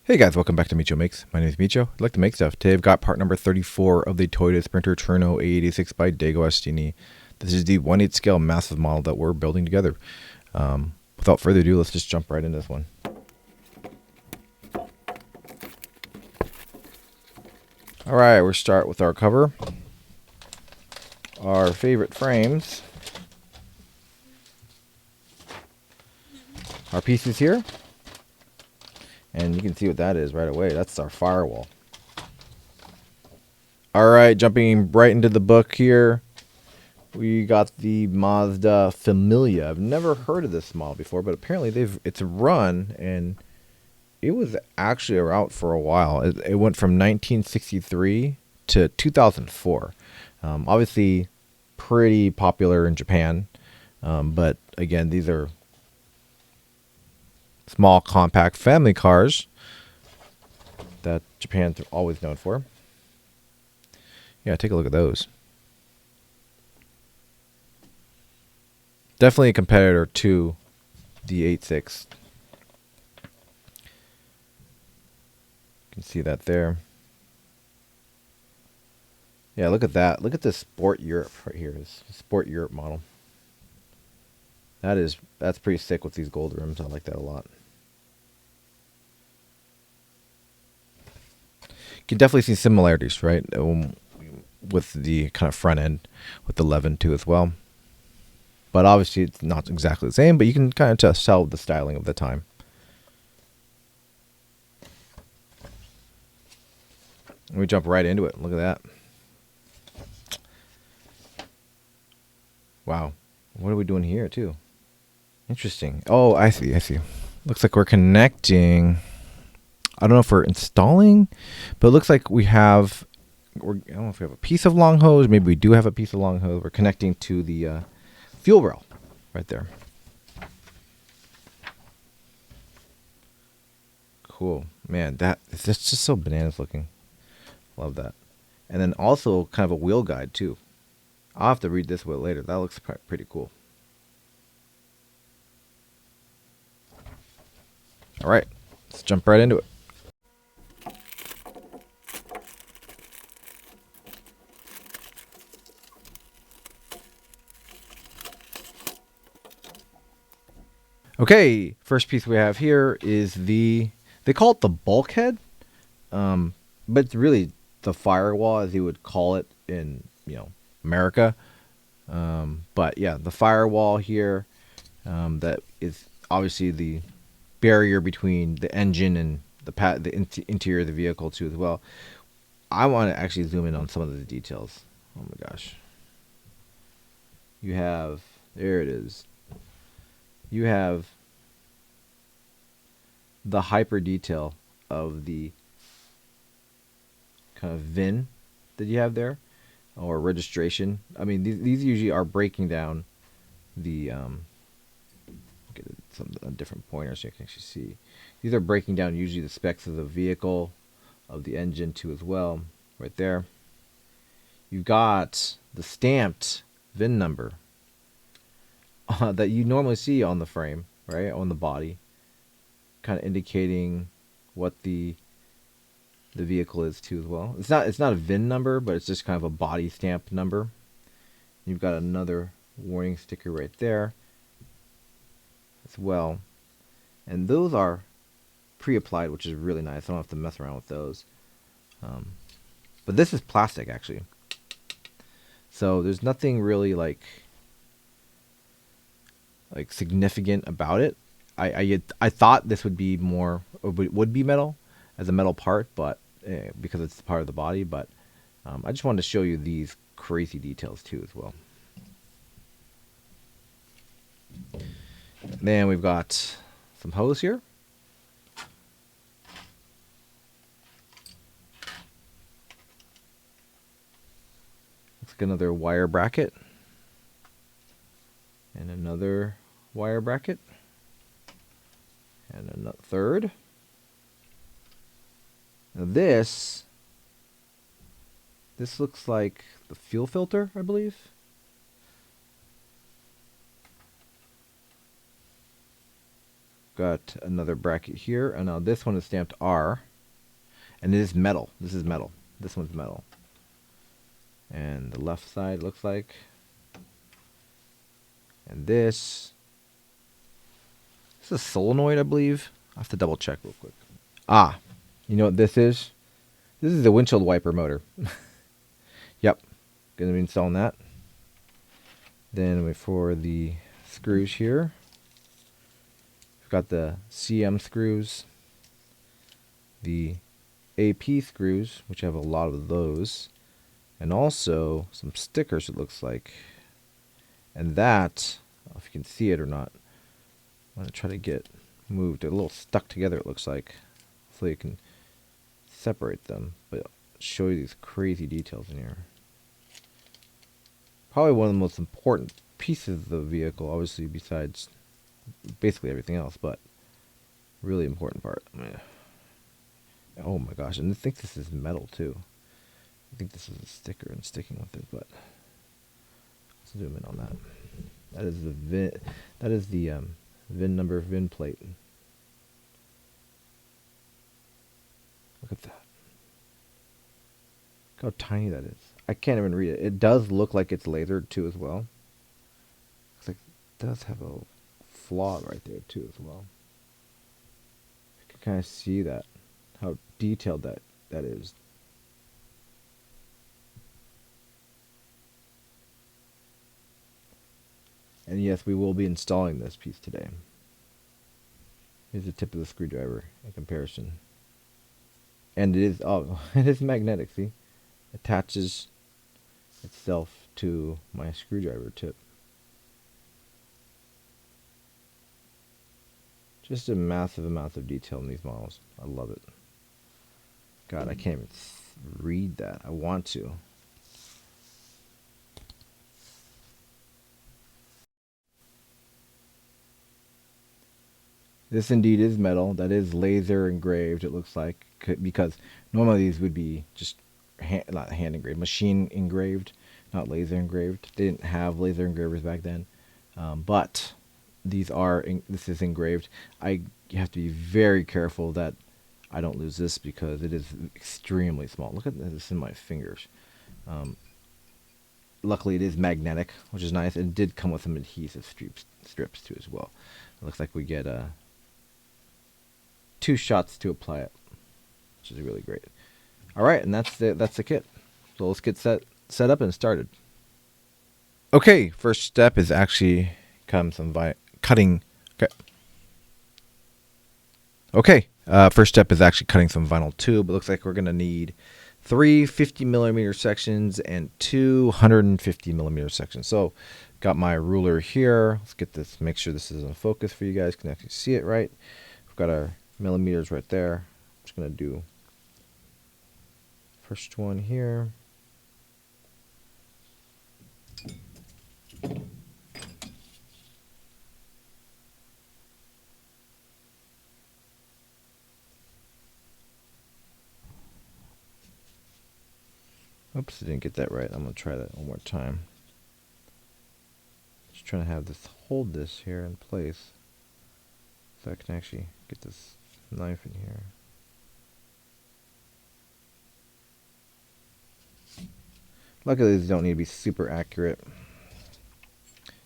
Hey guys, welcome back to Micho Makes. My name is Micho. I'd like to make stuff. Today I've got part number 34 of the Toyota Sprinter Trueno AE86 by DeAgostini. This is the 1/8 scale massive model that we're building together. Without further ado, let's just jump right into this one. Alright, we'll start with our cover. Our favorite frames. Our pieces here. And you can see what that is right away. That's our firewall. Alright, jumping right into the book here. We got the Mazda Familia. I've never heard of this model before, but apparently it's a run, and it was actually around for a while. It went from 1963 to 2004. Obviously, pretty popular in Japan. But again, these are small, compact family cars that Japan's always known for. Yeah, take a look at those. Definitely a competitor to the 86. You can see that there. Yeah, look at that. Look at this Sport Europe right here. This Sport Europe model. That's pretty sick with these gold rims. I like that a lot. You can definitely see similarities, right? With the kind of front end with the Levin too as well. But obviously it's not exactly the same, but you can kind of just tell the styling of the time. And we jump right into it. Look at that. Wow. What are we doing here too? Interesting. Oh, I see. Looks like we're connecting. I don't know if we're installing, but it looks like we have, I don't know if we have a piece of long hose. Maybe we do have a piece of long hose. We're connecting to the fuel rail right there. Cool. Man, that's just so bananas looking. Love that. And then also kind of a wheel guide too. I'll have to read this wheel later. That looks pretty cool. All right, let's jump right into it. Okay, first piece we have here is they call it the bulkhead, but it's really the firewall as you would call it in, America. But yeah, the firewall here, that is obviously the barrier between the engine and the interior of the vehicle too as well. I want to actually zoom in on some of the details. Oh my gosh. There it is. You have the hyper detail of the kind of VIN that you have there, or registration. I mean, these usually are breaking down the get a different pointer so you can actually see. These are breaking down usually the specs of the vehicle, of the engine too as well, right there. You've got the stamped VIN number that you normally see on the frame, right, on the body, kind of indicating what the vehicle is too as well. It's not a VIN number, but it's just kind of a body stamp number. You've got another warning sticker right there as well, and those are pre-applied, which is really nice. I don't have to mess around with those. But this is plastic actually, so there's nothing really like significant about it. I thought this would be more, or would be metal as a metal part, but because it's part of the body. But I just wanted to show you these crazy details too as well. Then we've got some hose here. Looks like another wire bracket. And another wire bracket. And a third. Now this looks like the fuel filter, I believe. got another bracket here, and now this one is stamped R, and it is metal. This is metal. This one's metal. And the left side looks like, and this is a solenoid, I believe. I have to double check real quick. Ah, you know what this is? This is the windshield wiper motor. Yep, gonna be installing that. Then for the screws here, we've got the CM screws, the AP screws, which have a lot of those, and also some stickers, it looks like. And that, I don't know if you can see it or not, I'm going to try to get moved. They're a little stuck together, it looks like. Hopefully you can separate them, but I'll show you these crazy details in here. Probably one of the most important pieces of the vehicle, obviously, besides basically everything else, but really important part. Oh my gosh, and I think this is metal too. I think this is a sticker and sticking with it, but let's zoom in on that. That is the VIN. That is the VIN number, VIN plate. Look at that. Look how tiny that is. I can't even read it. It does look like it's lasered too as well. Looks like it does have a flaw right there too as well. You can kind of see that, how detailed that is. And yes, we will be installing this piece today. Here's the tip of the screwdriver in comparison. And it is, oh, it is magnetic, see? Attaches itself to my screwdriver tip. Just a massive amount of detail in these models. I love it. God, I can't even read that. I want to. This indeed is metal. That is laser engraved, it looks like. Because normally these would be just not hand engraved, machine engraved, not laser engraved. They didn't have laser engravers back then. But these are, this is engraved. You have to be very careful that I don't lose this because it is extremely small. Look at this in my fingers. Luckily it is magnetic, which is nice. It did come with some adhesive strips too as well. It looks like we get 2 shots to apply it, which is really great. All right, and that's the kit. So let's get set up and started. Okay, first step is actually cutting. Okay, first step is actually cutting some vinyl tube. It looks like we're gonna need 3 50mm sections and 2 150mm sections. So, got my ruler here. Let's get this. Make sure this is in focus for you guys. Can actually see it right. We've got our millimeters right there. I'm just gonna do first one here. Oops, I didn't get that right. I'm gonna try that one more time. Just trying to have this hold this here in place so I can actually get this knife in here. Luckily these don't need to be super accurate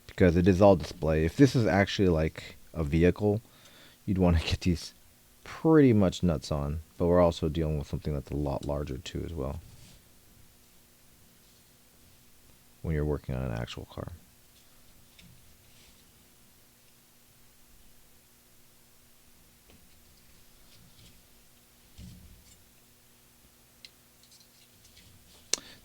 because it is all display. If this is actually like a vehicle, you'd want to get these pretty much nuts on, but we're also dealing with something that's a lot larger too as well when you're working on an actual car.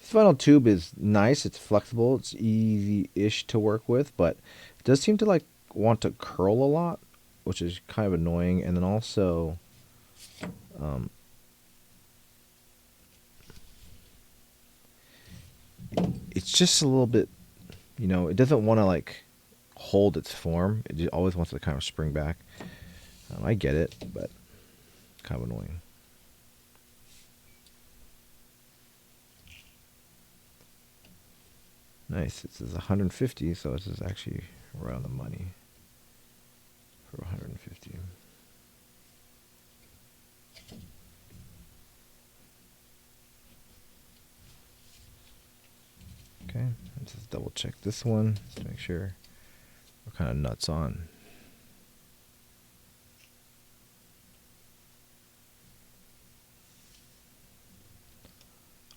This vinyl tube is nice. It's flexible. It's easy-ish to work with, but it does seem to like want to curl a lot, which is kind of annoying. And then also, it's just a little bit, it doesn't want to like hold its form. It just always wants to kind of spring back. I get it, but kind of annoying. Nice. This is 150, so this is actually around the money for 150. Just double check this one to make sure we're kind of nuts on.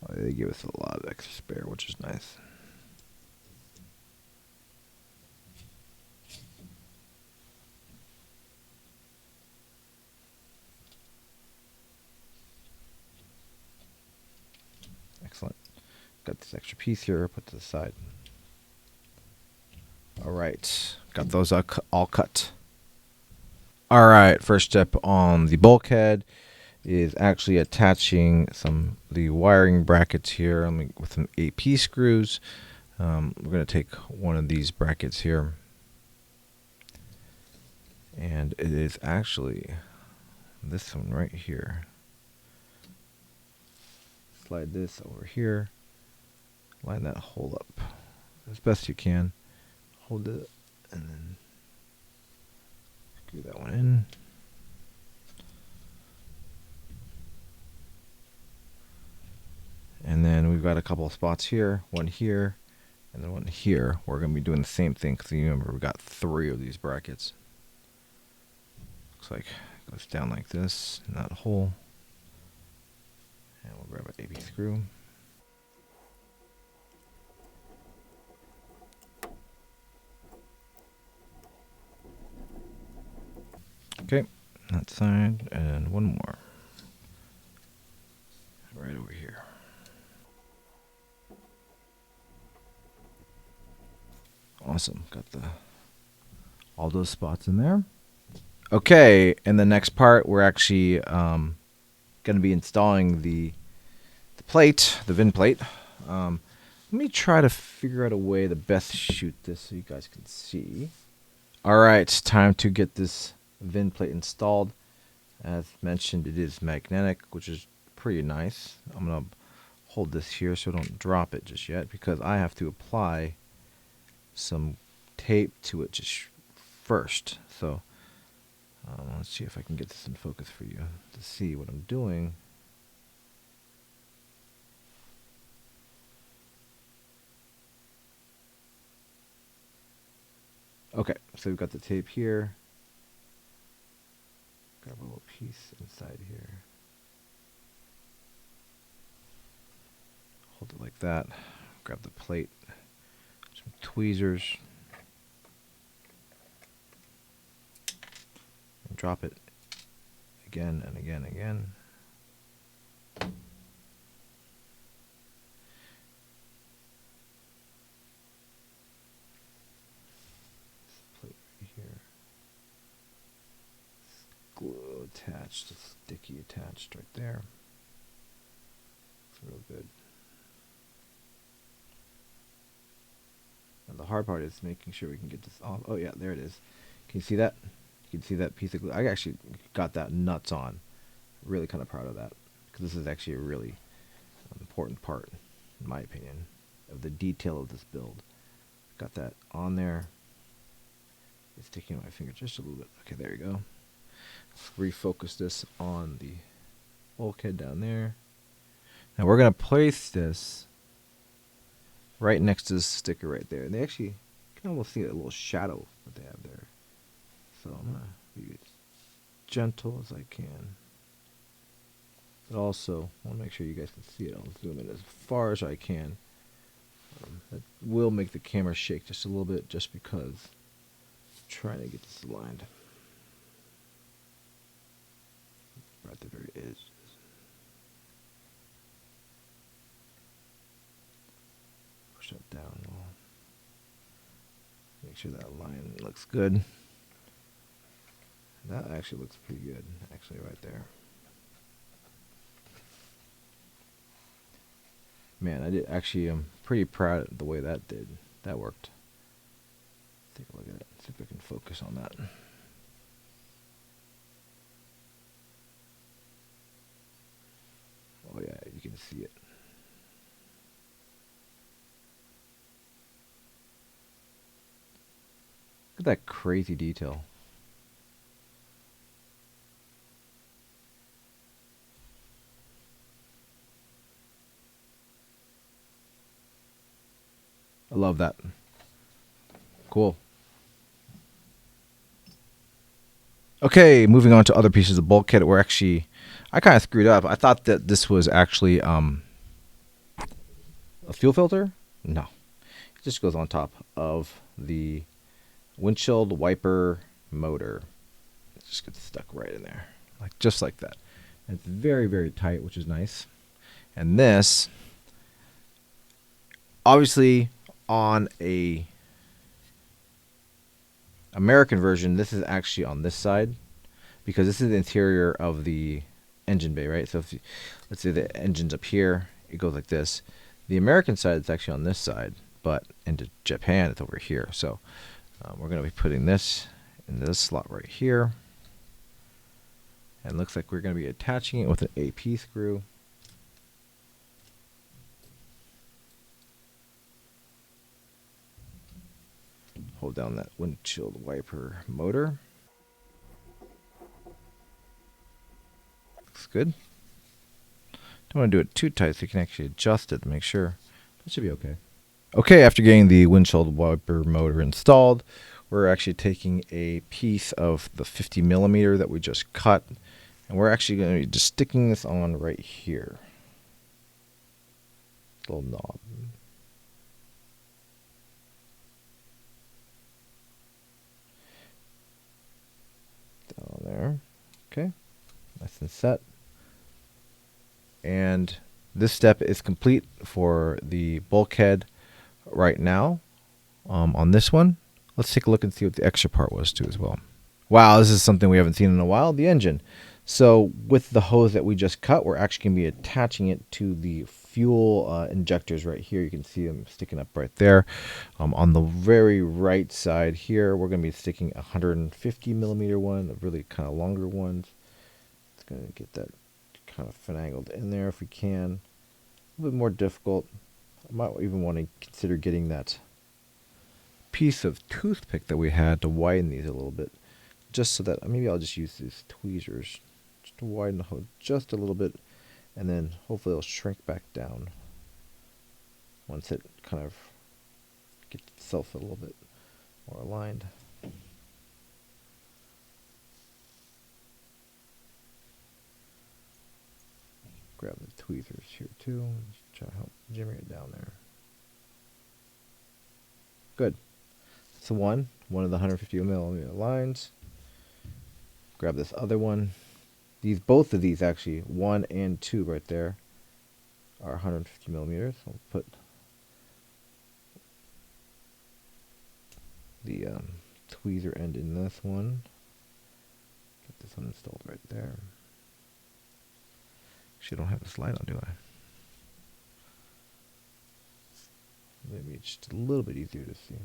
Oh, they give us a lot of extra spare, which is nice. Excellent. Got this extra piece here, put to the side. All right, got those all cut. All right, first step on the bulkhead is actually attaching the wiring brackets here with some AP screws. We're going to take one of these brackets here, and it is actually this one right here. Slide this over here, line that hole up as best you can, hold it, and then screw that one in. And then we've got a couple of spots here, one here, and then one here. We're going to be doing the same thing because you remember we've got 3 of these brackets. Looks like it goes down like this in that hole. And we'll grab an AP screw. Okay, that side, and one more. Right over here. Awesome, got all those spots in there. Okay, in the next part, we're actually going to be installing the plate, the VIN plate. Let me try to figure out a way to best shoot this so you guys can see. All right, time to get this VIN plate installed. As mentioned, it is magnetic, which is pretty nice. I'm going to hold this here so I don't drop it just yet because I have to apply some tape to it just first. So let's see if I can get this in focus for you to see what I'm doing. Okay, so we've got the tape here. Grab a little piece inside here. Hold it like that. Grab the plate. Some tweezers. And drop it again and again and again. Glue attached, sticky attached right there. It's real good. And the hard part is making sure we can get this off. Oh yeah, there it is. Can you see that? You can see that piece of glue. I actually got that nuts on. Really kind of proud of that because this is actually a really important part, in my opinion, of the detail of this build. Got that on there. It's sticking on my finger just a little bit. Okay, there you go. Refocus this on the bulkhead down there. Now we're going to place this right next to this sticker right there. And they actually, you can almost see a little shadow that they have there. So I'm going to be as gentle as I can. But also, I want to make sure you guys can see it. I'll zoom in as far as I can. That will make the camera shake just a little bit just because I'm trying to get this aligned. Right at the very edge. Push that down. Make sure that line looks good. That actually looks pretty good, actually, right there. Man, I'm pretty proud of the way that did. That worked. Take a look at it. See if I can focus on that. Oh yeah, you can see it. Look at that crazy detail. love that. Cool. Okay, moving on to other pieces of bulkhead. We're actually, I kind of screwed up. I thought that this was actually a fuel filter. No, it just goes on top of the windshield wiper motor. It just gets stuck right in there, like just like that. And it's very, very tight, which is nice. And this, obviously, on a American version, this is actually on this side because this is the interior of the engine bay, right? So if you, let's say the engine's up here, it goes like this. The American side is actually on this side, but into Japan, it's over here. So we're going to be putting this in this slot right here. And it looks like we're going to be attaching it with an AP screw. Hold down that windshield wiper motor. Looks good. Don't want to do it too tight so you can actually adjust it to make sure. That should be okay. Okay, after getting the windshield wiper motor installed, we're actually taking a piece of the 50 millimeter that we just cut, and we're actually going to be just sticking this on right here. Little knob. Down there. Okay, nice and set. And this step is complete for the bulkhead right now. On this one, let's take a look and see what the extra part was too as well. Wow, this is something we haven't seen in a while, the engine. So with the hose that we just cut, we're actually going to be attaching it to the fuel injectors right here. You can see them sticking up right there. On the very right side here, we're going to be sticking a 150 millimeter one, the really kind of longer ones. It's going to get that kind of finagled in there if we can. A little bit more difficult. I might even want to consider getting that piece of toothpick that we had to widen these a little bit, just so that maybe I'll just use these tweezers just to widen the hose just a little bit, and then hopefully it'll shrink back down once it kind of gets itself a little bit more aligned. Grab the tweezers here too, just try to help jimmy it down there. Good. So one of the 150 millimeter lines. Grab this other one. Both of these actually, 1 and 2 right there, are 150 millimeters. I'll put the tweezer end in this one. Get this one installed right there. Actually, I don't have a slide on, do I? Maybe it's just a little bit easier to see.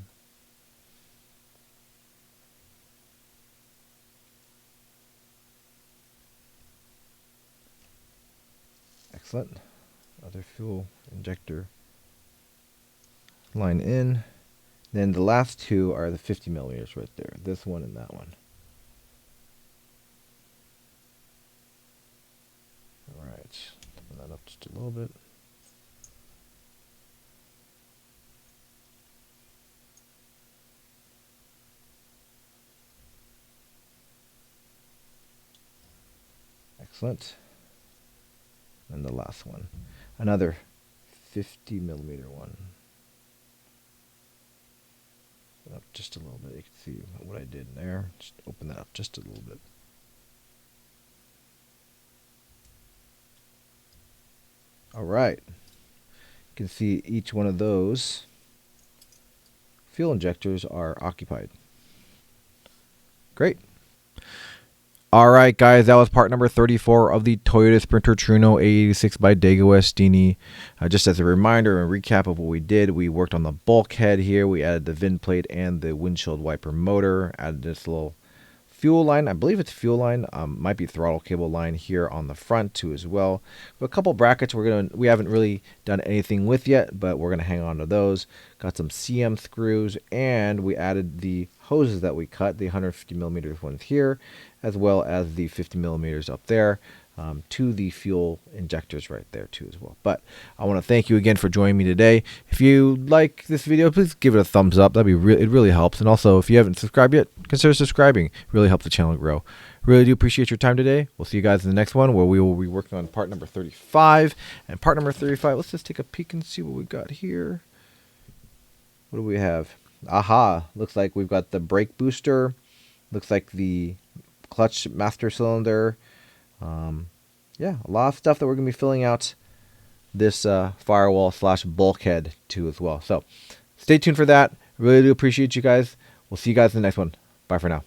Excellent. Other fuel injector line in. Then the last two are the 50 millimeters right there. This one and that one. Alright. Open that up just a little bit. Excellent. And the last one, another 50 millimeter one. Up just a little bit. You can see what I did there. Just open that up just a little bit. All right. You can see each one of those fuel injectors are occupied. Great. All right, guys, that was part number 34 of the Toyota Sprinter Trueno AE86 by DeAgostini. Just as a reminder and recap of what we did, we worked on the bulkhead here. We added the VIN plate and the windshield wiper motor. Added this little fuel line. I believe it's fuel line. Might be throttle cable line here on the front too as well. But a couple brackets we haven't really done anything with yet, but we're gonna hang on to those. Got some CM screws, and we added the hoses that we cut, the 150 millimeters ones here, as well as the 50 millimeters up there, to the fuel injectors right there too as well. But I want to thank you again for joining me today. If you like this video, please give it a thumbs up. It really helps. And also, if you haven't subscribed yet, consider subscribing. It really helps the channel grow. Really do appreciate your time today. We'll see you guys in the next one, where we will be working on part number 35. And part number 35, let's just take a peek and see what we got here. What do we have? Aha, looks like we've got the brake booster. Looks like the clutch master cylinder. Yeah, a lot of stuff that we're going to be filling out this firewall / bulkhead to as well. So stay tuned for that. Really do appreciate you guys. We'll see you guys in the next one. Bye for now.